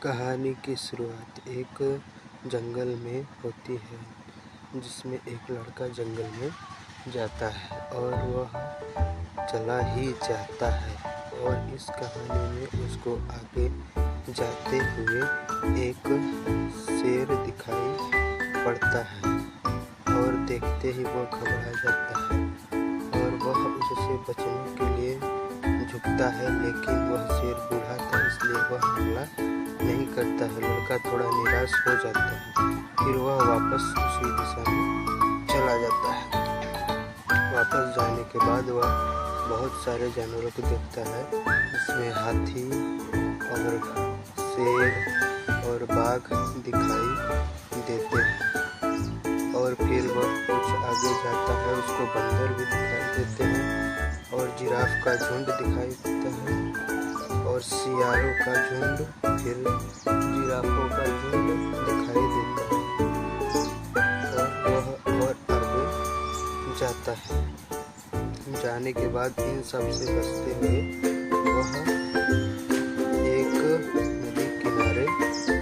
कहानी की शुरुआत एक जंगल में होती है, जिसमें एक लड़का जंगल में जाता है और वह चला ही जाता है। और इस कहानी में उसको आगे जाते हुए एक शेर दिखाई पड़ता है और देखते ही वह घबरा जाता है और वह उससे बचने के लिए झुकता है, लेकिन वह शेर बूढ़ा था इसलिए वह हमला नहीं करता है। लड़का थोड़ा निराश हो जाता है, फिर वह वापस उसी दिशा में चला जाता है। वापस जाने के बाद वह बहुत सारे जानवरों को देखता है, जिसमें हाथी और शेर और बाघ दिखाई देते हैं। और फिर वह कुछ आगे जाता है, उसको बंदर भी दिखाई देते हैं और जिराफ का झुंड दिखाई देता है और सियारों का झुंड, फिर जिराफों का झुंड दिखाई देता है। और आगे जाता है। जाने के बाद इन सब से बचते हुए वह एक नदी किनारे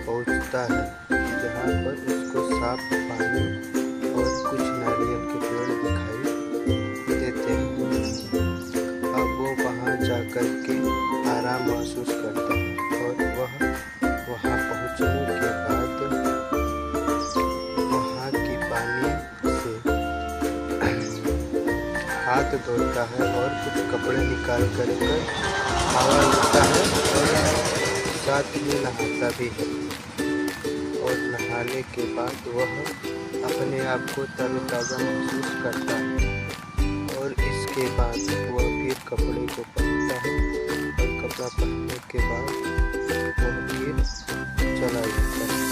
पहुंचता है, जहाँ पर उसको साफ पानी और कुछ नारियल के पेड़ दिखाई देते हैं। अब वो वहाँ जाकर के आराम महसूस करता है और वह वहाँ पहुँचने के बाद वहाँ की पानी से हाथ धोता है और कुछ कपड़े निकाल कर हवा लेता है और साथ में नहाता भी है। और नहाने के बाद वह अपने आप को तरोताज़ा महसूस करता है और इसके बाद वह फिर कपड़े को पहनता है और कपड़ा पहनने के बाद वह फिर चला जाता है।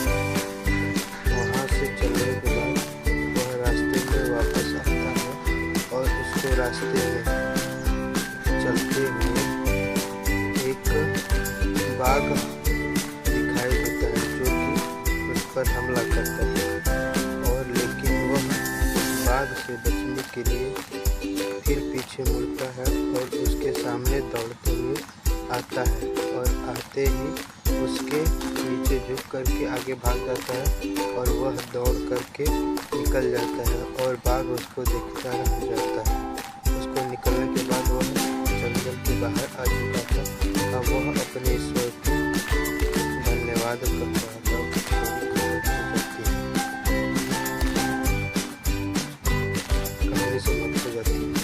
वहाँ से चलने के बाद वह रास्ते में वापस आता है और उसको रास्ते में चलते हुए एक बाघ दिखाई देता है, जो कि उस पर हमला करता है। और लेकिन वह बाघ से बचने के लिए फिर पीछे मुड़ता है और उसके सामने दौड़ते हुए आता है और आते ही उसके नीचे झुक करके आगे भाग जाता है और वह दौड़ करके निकल जाता है और बाघ उसको देखता रह जाता है। उसको निकलने के बाद वह जंगल के बाहर आ चुका था। अब वह अपने ईश्वर को धन्यवाद करता है। कहानी समाप्त हो जाती है।